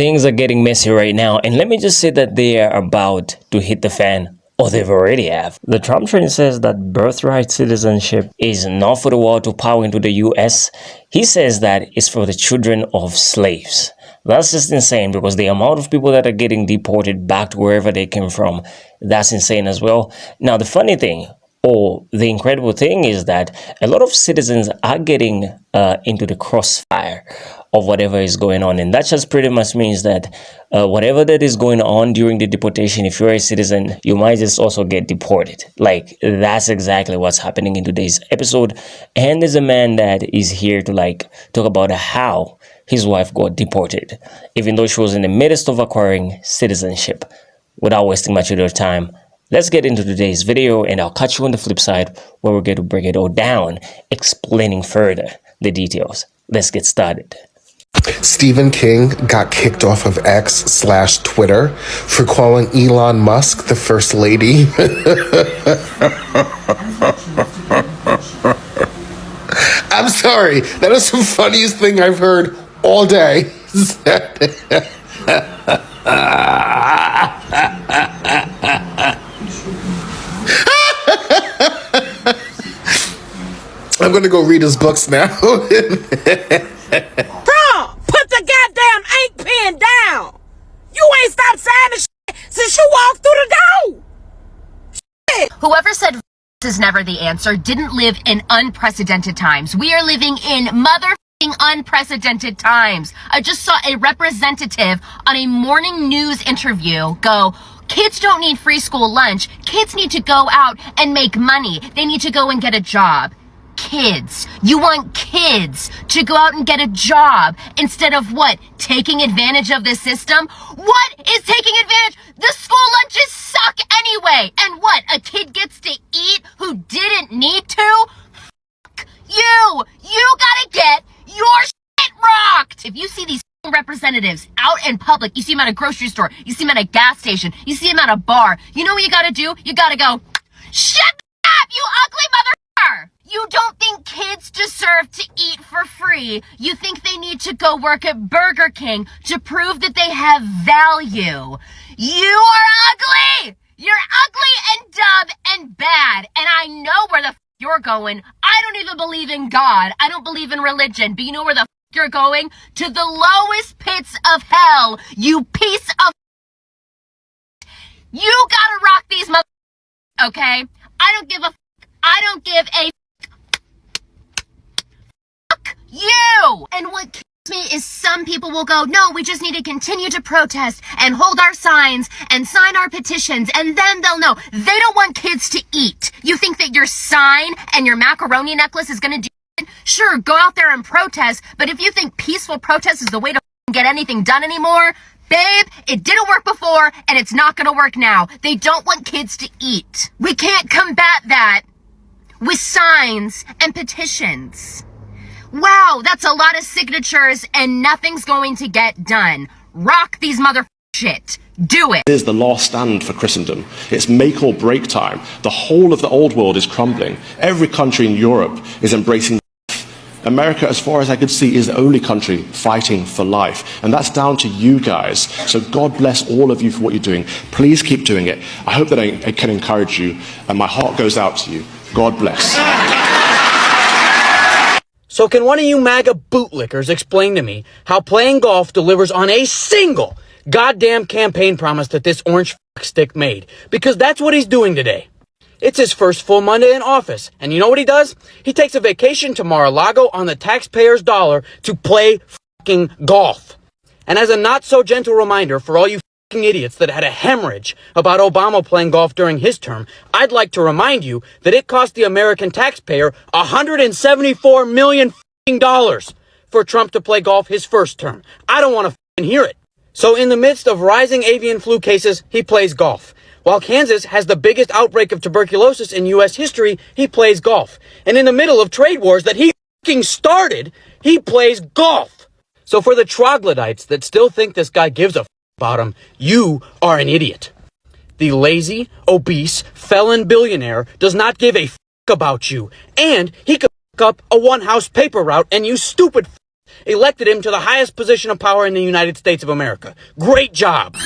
Things are getting messy right now, and let me just say that they are about to hit the fan. Or they've already have. The Trump train says that birthright citizenship is not for the wall to power into the US. He says that it's for the children of slaves. That's just insane, because the amount of people that are getting deported back to wherever they came from, that's insane as well. Now, the funny thing, or the incredible thing, is that a lot of citizens are getting into the crossfire of whatever is going on. And that just pretty much means that whatever that is going on during the deportation, if you're a citizen, you might just also get deported. Like, that's exactly what's happening in today's episode. And there's a man that is here to talk about how his wife got deported, even though she was in the midst of acquiring citizenship. Without wasting much of your time, let's get into today's video, and I'll catch you on the flip side where we're going to break it all down, explaining further the details. Let's get started. Stephen King got kicked off of X/Twitter for calling Elon Musk the First Lady. I'm sorry. That is the funniest thing I've heard all day. I'm going to go read his books now. You ain't stopped saying the shit since you walked through the door. Shit. Whoever said is never the answer didn't live in unprecedented times. We are living in motherfucking unprecedented times. I just saw a representative on a morning news interview go, kids don't need free school lunch. Kids need to go out and make money. They need to go and get a job. Kids. You want kids to go out and get a job instead of what? Taking advantage of the system? What is taking advantage? The school lunches suck anyway. And what? A kid gets to eat who didn't need to? Fuck you. You gotta get your shit rocked. If you see these representatives out in public, you see them at a grocery store, you see them at a gas station, you see them at a bar, you know what you gotta do? You gotta go, shut up, you ugly motherfucker! You don't think kids deserve to eat for free. You think they need to go work at Burger King to prove that they have value. You are ugly! You're ugly and dumb and bad. And I know where the f you're going. I don't even believe in God. I don't believe in religion. But you know where the f you're going? To the lowest pits of hell, you piece of You gotta rock these mother... Okay? I don't give a f. I don't give a you! And what kills me is some people will go, no, we just need to continue to protest and hold our signs and sign our petitions, and then they'll know. They don't want kids to eat. You think that your sign and your macaroni necklace is gonna do it? Sure, go out there and protest, but if you think peaceful protest is the way to get anything done anymore, babe, it didn't work before, and it's not gonna work now. They don't want kids to eat. We can't combat that with signs and petitions. Wow, that's a lot of signatures and nothing's going to get done. Rock these mother shit. Do it. It is the last stand for Christendom. It's make or break time. The whole of the old world is crumbling. Every country in Europe is embracing death. America, as far as I could see, is the only country fighting for life. And that's down to you guys. So God bless all of you for what you're doing. Please keep doing it. I hope that I can encourage you. And my heart goes out to you. God bless. So can one of you MAGA bootlickers explain to me how playing golf delivers on a single goddamn campaign promise that this orange stick made? Because that's what he's doing today. It's his first full Monday in office. And you know what he does? He takes a vacation to Mar-a-Lago on the taxpayer's dollar to play fucking golf. And as a not so gentle reminder for all you idiots that had a hemorrhage about Obama playing golf during his term, I'd like to remind you that it cost the American taxpayer $174 million for Trump to play golf his first term. I don't want to hear it. So in the midst of rising avian flu cases, he plays golf. While Kansas has the biggest outbreak of tuberculosis in U.S. history, he plays golf. And in the middle of trade wars that he started, he plays golf. So for the troglodytes that still think this guy gives a about him, you are an idiot. The lazy, obese, felon billionaire does not give a about you. And he could up a one-house paper route and you stupid elected him to the highest position of power in the United States of America. Great job.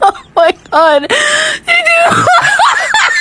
Oh my god.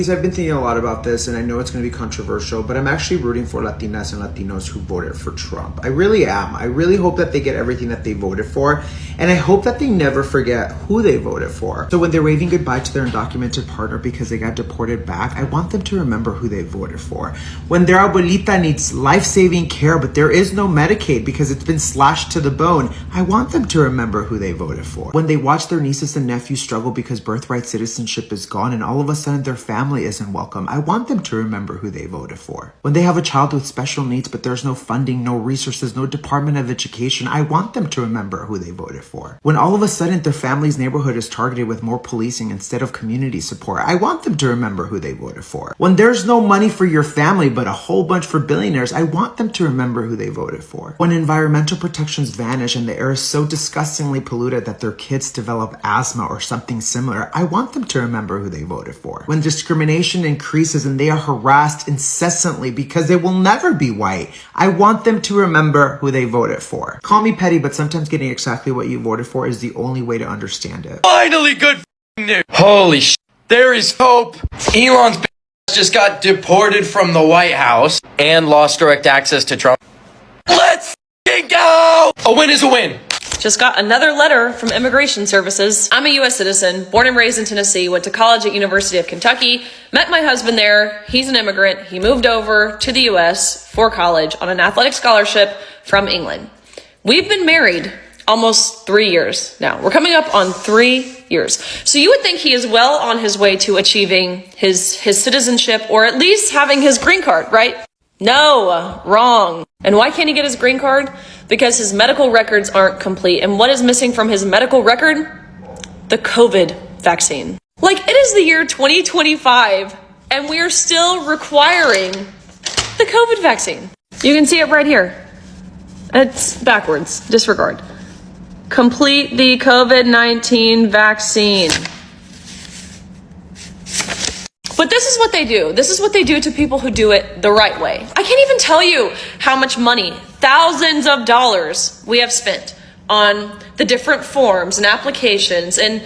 I've been thinking a lot about this, and I know it's going to be controversial, but I'm actually rooting for Latinas and Latinos who voted for Trump. I really am. I really hope that they get everything that they voted for, and I hope that they never forget who they voted for. So when they're waving goodbye to their undocumented partner because they got deported back, I want them to remember who they voted for. When their abuelita needs life-saving care, but there is no Medicaid because it's been slashed to the bone, I want them to remember who they voted for. When they watch their nieces and nephews struggle because birthright citizenship is gone and all of a sudden their family isn't welcome, I want them to remember who they voted for. When they have a child with special needs but there's no funding, no resources, no Department of Education, I want them to remember who they voted for. When all of a sudden their family's neighborhood is targeted with more policing instead of community support, I want them to remember who they voted for. When there's no money for your family but a whole bunch for billionaires, I want them to remember who they voted for. When environmental protections vanish and the air is so disgustingly polluted that their kids develop asthma or something similar, I want them to remember who they voted for. When discrimination increases and they are harassed incessantly because they will never be white, I want them to remember who they voted for. Call me petty, but sometimes getting exactly what you voted for is the only way to understand it. Finally, good news. Holy sh! There is hope. Elon's just got deported from the White House and lost direct access to Trump. Let's go! A win is a win. Just got another letter from Immigration Services. I'm a U.S. citizen, born and raised in Tennessee, went to college at University of Kentucky, met my husband there. He's an immigrant. He moved over to the U.S. for college on an athletic scholarship from England. We've been married almost 3 years now. We're coming up on 3 years. So you would think he is well on his way to achieving his citizenship or at least having his green card, right? No, wrong. And why can't he get his green card? Because his medical records aren't complete. And what is missing from his medical record? The COVID vaccine. Like, it is the year 2025, and we are still requiring the COVID vaccine. You can see it right here. It's backwards. Disregard. Complete the COVID-19 vaccine. But this is what they do. This is what they do to people who do it the right way. I can't even tell you how much money, thousands of dollars, we have spent on the different forms and applications and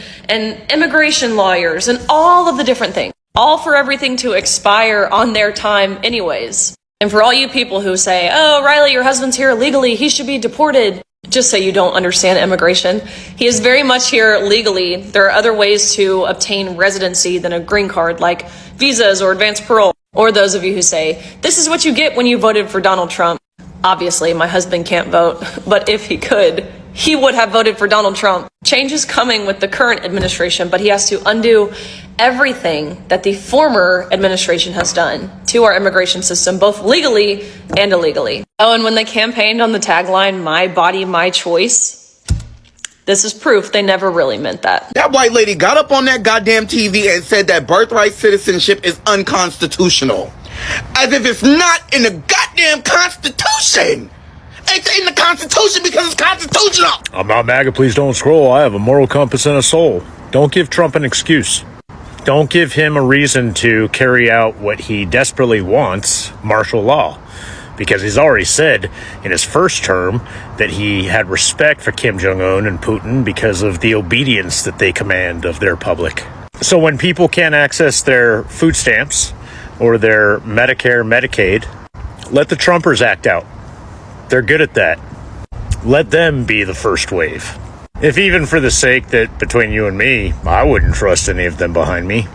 immigration lawyers and all of the different things. All for everything to expire on their time anyways. And for all you people who say, oh, Riley, your husband's here illegally, he should be deported. Just so you don't understand immigration, he is very much here legally. There are other ways to obtain residency than a green card, like visas or advanced parole. Or those of you who say, this is what you get when you voted for Donald Trump. Obviously, my husband can't vote, but if he could, he would have voted for Donald Trump. Change is coming with the current administration, but he has to undo everything that the former administration has done to our immigration system, both legally and illegally. Oh, and when they campaigned on the tagline, my body, my choice, this is proof they never really meant that. That white lady got up on that goddamn TV and said that birthright citizenship is unconstitutional. As if it's not in the goddamn Constitution. It's in the Constitution because it's constitutional. I'm not MAGA, please don't scroll. I have a moral compass and a soul. Don't give Trump an excuse. Don't give him a reason to carry out what he desperately wants, martial law. Because he's already said in his first term that he had respect for Kim Jong-un and Putin because of the obedience that they command of their public. So when people can't access their food stamps or their Medicare, Medicaid, let the Trumpers act out. They're good at that. Let them be the first wave. If even for the sake that between you and me, I wouldn't trust any of them behind me.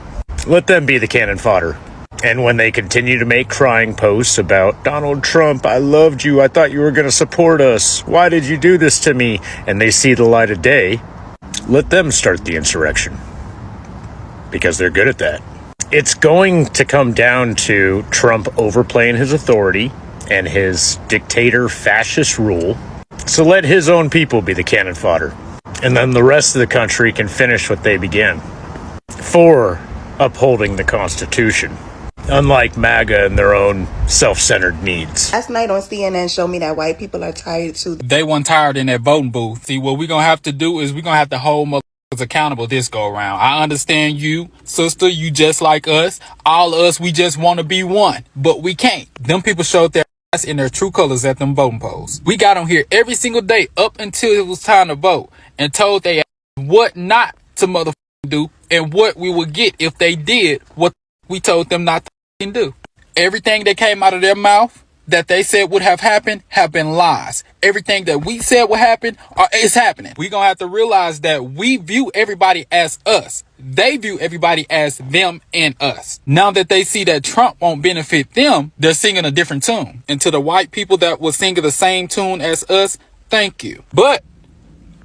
Let them be the cannon fodder. And when they continue to make crying posts about Donald Trump, I loved you, I thought you were going to support us, why did you do this to me? And they see the light of day, let them start the insurrection. Because they're good at that. It's going to come down to Trump overplaying his authority and his dictator fascist rule. So let his own people be the cannon fodder. And then the rest of the country can finish what they began. For upholding the Constitution. Unlike MAGA and their own self-centered needs. Last night on CNN showed me that white people are tired too. They weren't tired in that voting booth. See, what we're going to have to do is we're going to have to hold motherfuckers accountable this go around. I understand you, sister, you just like us. All of us, we just want to be one, but we can't. Them people showed their ass in their true colors at them voting polls. We got on here every single day up until it was time to vote and told they what not to motherfucking do and what we would get if they did what we told them not to do. Everything that came out of their mouth that they said would have been lies. Everything that we said would happen is happening. We gonna have to realize that we view everybody as us. They view everybody as them and us. Now that they see that Trump won't benefit them, they're singing a different tune. And to the white people that were singing the same tune as us, thank you. But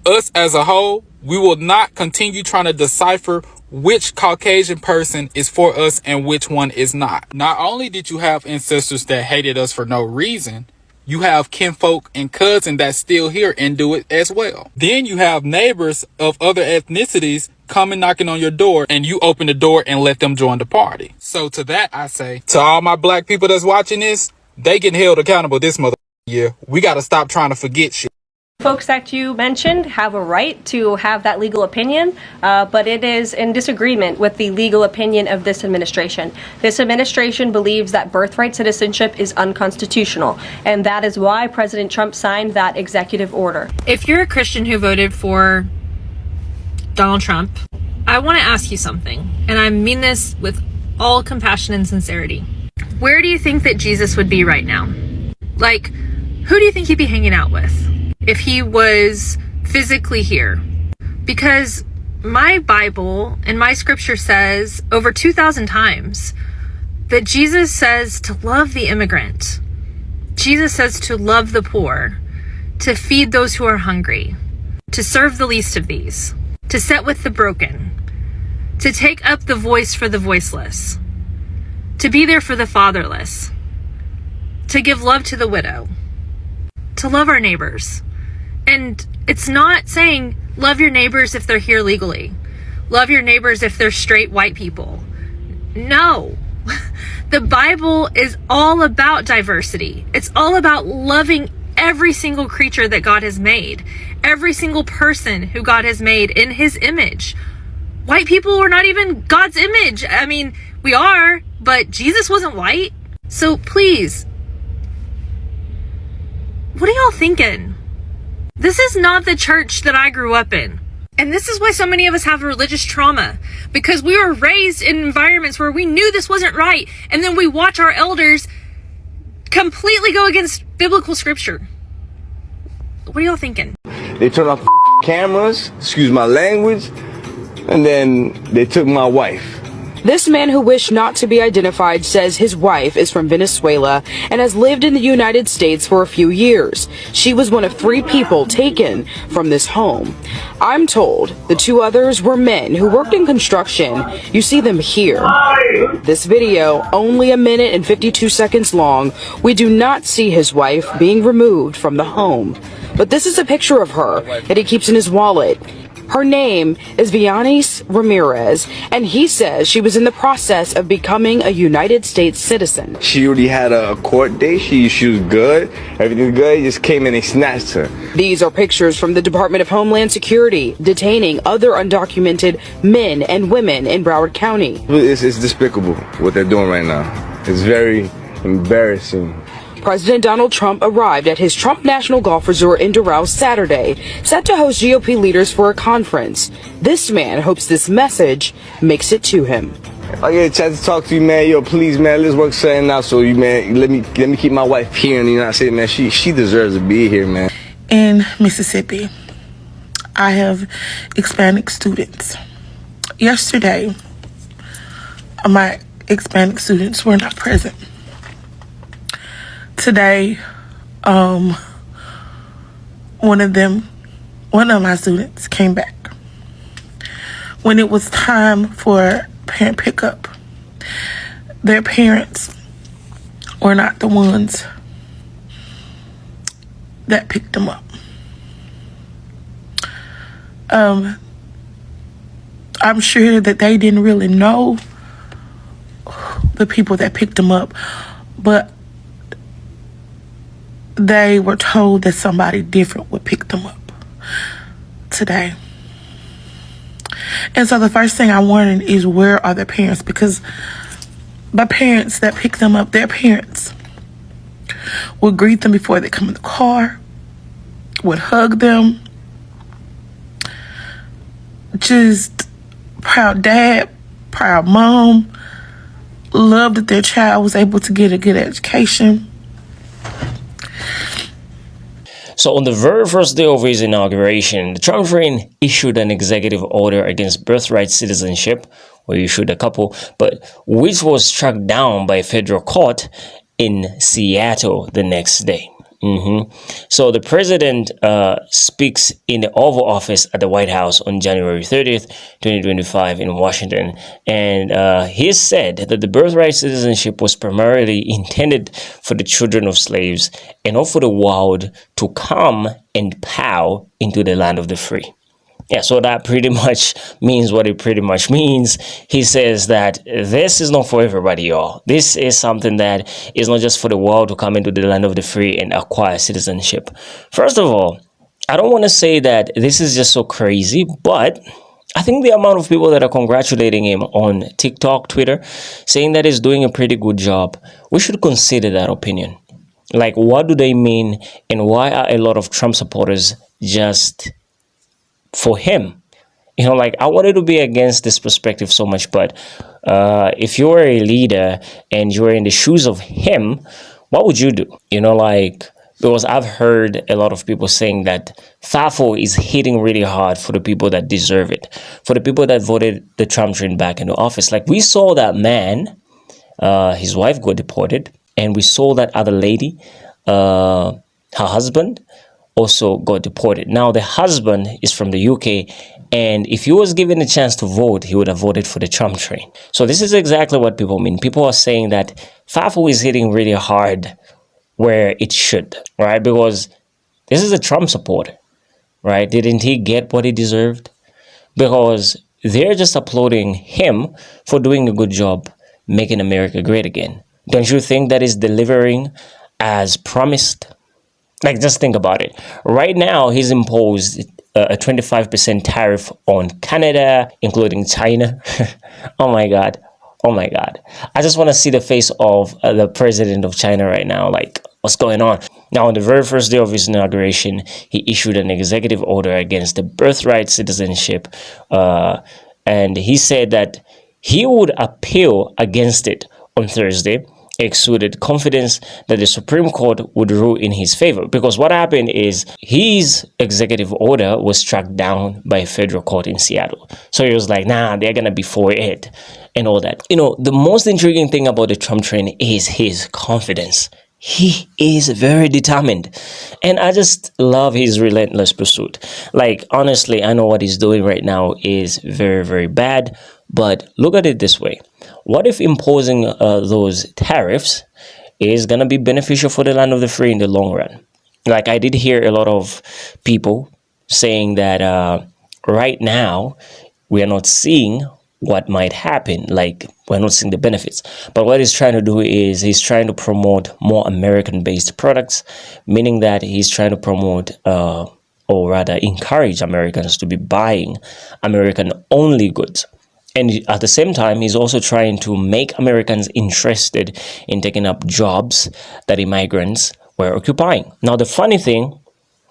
us as a whole, we will not continue trying to decipher which Caucasian person is for us and which one is not. Not only did you have ancestors that hated us for no reason, you have kinfolk and cousins that still here and do it as well. Then you have neighbors of other ethnicities coming knocking on your door and you open the door and let them join the party. So to that I say, to all my black people that's watching this, they getting held accountable this year. We got to stop trying to forget shit. Folks that you mentioned have a right to have that legal opinion, but it is in disagreement with the legal opinion of this administration. This administration believes that birthright citizenship is unconstitutional, and that is why President Trump signed that executive order. If you're a Christian who voted for Donald Trump, I want to ask you something, and I mean this with all compassion and sincerity. Where do you think that Jesus would be right now? Like, who do you think he'd be hanging out with if he was physically here? Because my Bible and my scripture says over 2,000 times that Jesus says to love the immigrant. Jesus says to love the poor, to feed those who are hungry, to serve the least of these, to sit with the broken, to take up the voice for the voiceless, to be there for the fatherless, to give love to the widow, to love our neighbors. And it's not saying love your neighbors if they're here legally. Love your neighbors if they're straight white people. No. The Bible is all about diversity. It's all about loving every single creature that God has made. Every single person who God has made in his image. White people are not even God's image. I mean, we are, but Jesus wasn't white. So please, what are y'all thinking? This is not the church that I grew up in. And this is why so many of us have religious trauma. Because we were raised in environments where we knew this wasn't right. And then we watch our elders completely go against biblical scripture. What are y'all thinking? They turned off the cameras, excuse my language, and then they took my wife. This man who wished not to be identified says his wife is from Venezuela and has lived in the United States for a few years. She was one of 3 people taken from this home. I'm told the 2 others were men who worked in construction. You see them here. This video, only 1 minute and 52 seconds long, we do not see his wife being removed from the home. But this is a picture of her that he keeps in his wallet. Her name is Vianis Ramirez, and he says she was in the process of becoming a United States citizen. She already had a court date. She was good. Everything's good. He just came in and snatched her. These are pictures from the Department of Homeland Security detaining other undocumented men and women in Broward County. It's despicable what they're doing right now. It's very embarrassing. President Donald Trump arrived at his Trump National Golf Resort in Doral Saturday, set to host GOP leaders for a conference. This man hopes this message makes it to him. I get a chance to talk to you, man. Yo, please, man, let's work something out. So you, man, let me keep my wife here in the United States, man. She deserves to be here, man. In Mississippi, I have Hispanic students. Yesterday, my Hispanic students were not present. Today, one of my students came back. When it was time for parent pickup, their parents were not the ones that picked them up. I'm sure that they didn't really know the people that picked them up, but they were told that somebody different would pick them up today. And so the first thing I'm wondering is, where are their parents? Because my parents that picked them up, their parents would greet them before they come in the car, would hug them. Just proud dad, proud mom, love that their child was able to get a good education. So on the very first day of his inauguration, the Trump reign issued an executive order against birthright citizenship, or issued a couple, but which was struck down by a federal court in Seattle the next day. So the president speaks in the Oval Office at the White House on January 30th, 2025 in Washington. And he said that the birthright citizenship was primarily intended for the children of slaves and not for the world to come and pow into the land of the free. Yeah, so that pretty much means what it pretty much means. He says that this is not for everybody, y'all. This is something that is not just for the world to come into the land of the free and acquire citizenship. First of all, I don't want to say that this is just so crazy, but I think the amount of people that are congratulating him on TikTok, Twitter, saying that he's doing a pretty good job, we should consider that opinion. Like, what do they mean, and why are a lot of Trump supporters just for him? You know, like, I wanted to be against this perspective so much, but if you're a leader and you're in the shoes of him, what would you do? You know, like, because I've heard a lot of people saying that FAFO is hitting really hard for the people that deserve it, for the people that voted the Trump train back into office. Like, we saw that man, his wife got deported, and we saw that other lady, her husband, also got deported. Now, the husband is from the UK, and if he was given a chance to vote, he would have voted for the Trump train. So this is exactly what people mean. People are saying that FAFO is hitting really hard where it should, right? Because this is a Trump supporter, right? Didn't he get what he deserved? Because they're just applauding him for doing a good job making America great again. Don't you think that is delivering as promised? Like, just think about it. Right now, he's imposed a 25% tariff on Canada, including China. Oh my God. Oh my God. I just want to see the face of the president of China right now. Like, what's going on? Now, on the very first day of his inauguration, he issued an executive order against the birthright citizenship. And he said that he would appeal against it on Thursday, exuded confidence that the Supreme Court would rule in his favor. Because what happened is his executive order was struck down by a federal court in Seattle. So he was like, nah, they're going to be for it and all that. You know, the most intriguing thing about the Trump train is his confidence. He is very determined. And I just love his relentless pursuit. Like, honestly, I know what he's doing right now is very, very bad. But look at it this way. What if imposing those tariffs is going to be beneficial for the land of the free in the long run? Like, I did hear a lot of people saying that right now we are not seeing what might happen. Like, we're not seeing the benefits. But what he's trying to do is he's trying to promote more American-based products, meaning that he's trying to promote or rather encourage Americans to be buying American-only goods. And at the same time, he's also trying to make Americans interested in taking up jobs that immigrants were occupying. Now, the funny thing,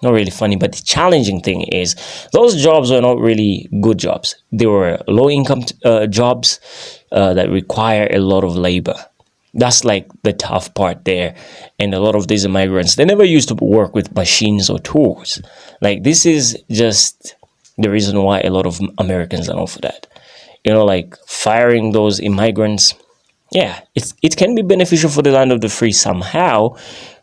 not really funny, but the challenging thing is those jobs were not really good jobs. They were low-income jobs that require a lot of labor. That's like the tough part there. And a lot of these immigrants, they never used to work with machines or tools. Like, this is just the reason why a lot of Americans are not for that. You know, like, firing those immigrants, yeah, it can be beneficial for the land of the free somehow,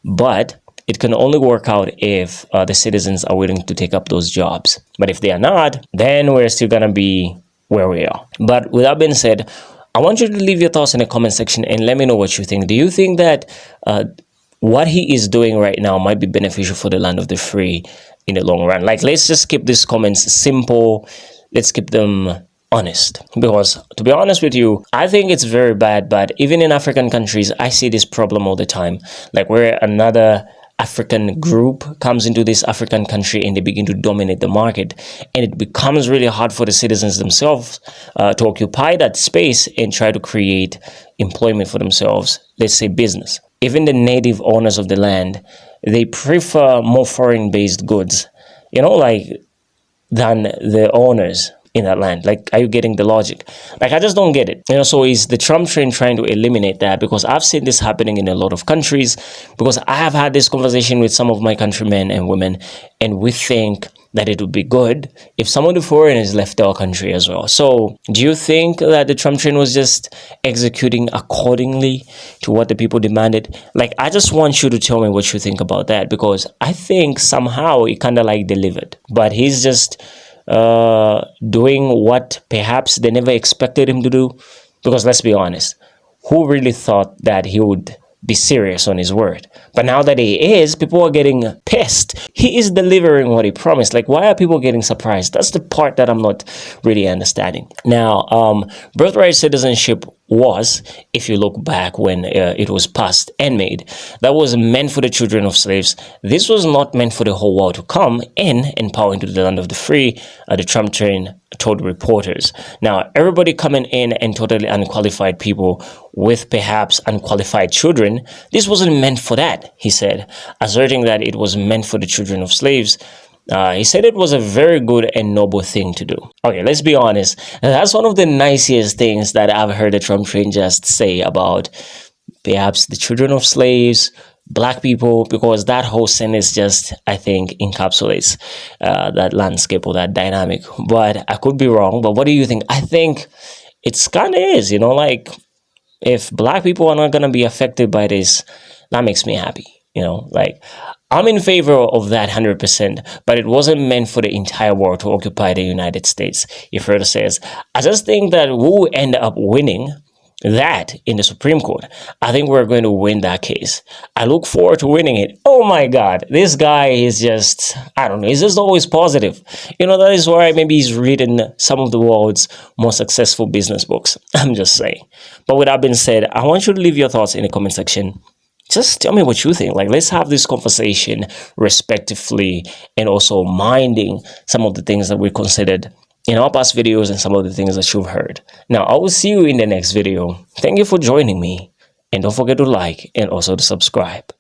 but it can only work out if the citizens are willing to take up those jobs. But if they are not, then we're still going to be where we are. But with that being said, I want you to leave your thoughts in the comment section and let me know what you think. Do you think that what he is doing right now might be beneficial for the land of the free in the long run? Like, let's just keep these comments simple. Let's keep them honest, because to be honest with you, I think it's very bad. But even in African countries, I see this problem all the time. Like, we're another African group comes into this African country and they begin to dominate the market, and it becomes really hard for the citizens themselves to occupy that space and try to create employment for themselves, let's say business. Even the native owners of the land, they prefer more foreign-based goods, like than the owners in that land. Like, are you getting the logic? Like, I just don't get it. So is the Trump train trying to eliminate that? Because I've seen this happening in a lot of countries, because I have had this conversation with some of my countrymen and women, and we think that it would be good if some of the foreigners left our country as well. So do you think that the Trump train was just executing accordingly to what the people demanded? Like, I just want you to tell me what you think about that, because I think somehow he kind of like delivered, but he's just doing what perhaps they never expected him to do. Because let's be honest, who really thought that he would be serious on his word? But now that he is, people are getting pissed. He is delivering what he promised. Like, why are people getting surprised? That's the part that I'm not really understanding. Now, birthright citizenship was, if you look back when it was passed and made, that was meant for the children of slaves. This was not meant for the whole world to come in and power into the land of the free, the Trump train told reporters. Now, everybody coming in and totally unqualified people with perhaps unqualified children, this wasn't meant for that, he said, asserting that it was meant for the children of slaves. He said it was a very good and noble thing to do. Okay, let's be honest. That's one of the nicest things that I've heard the Trump train just say about perhaps the children of slaves, black people, because that whole sentence just, I think, encapsulates that landscape or that dynamic. But I could be wrong. But what do you think? I think it's kind of is, like, if black people are not going to be affected by this, that makes me happy. Like, I'm in favor of that 100%, but it wasn't meant for the entire world to occupy the United States. He further says, I just think that we'll end up winning that in the Supreme Court. I think we're going to win that case. I look forward to winning it. Oh my God, this guy is just, I don't know, he's just always positive. That is why maybe he's reading some of the world's most successful business books. I'm just saying. But with that being said, I want you to leave your thoughts in the comment section. Just tell me what you think. Like, let's have this conversation respectively, and also minding some of the things that we considered in our past videos and some of the things that you've heard. Now, I will see you in the next video. Thank you for joining me, and don't forget to like and also to subscribe.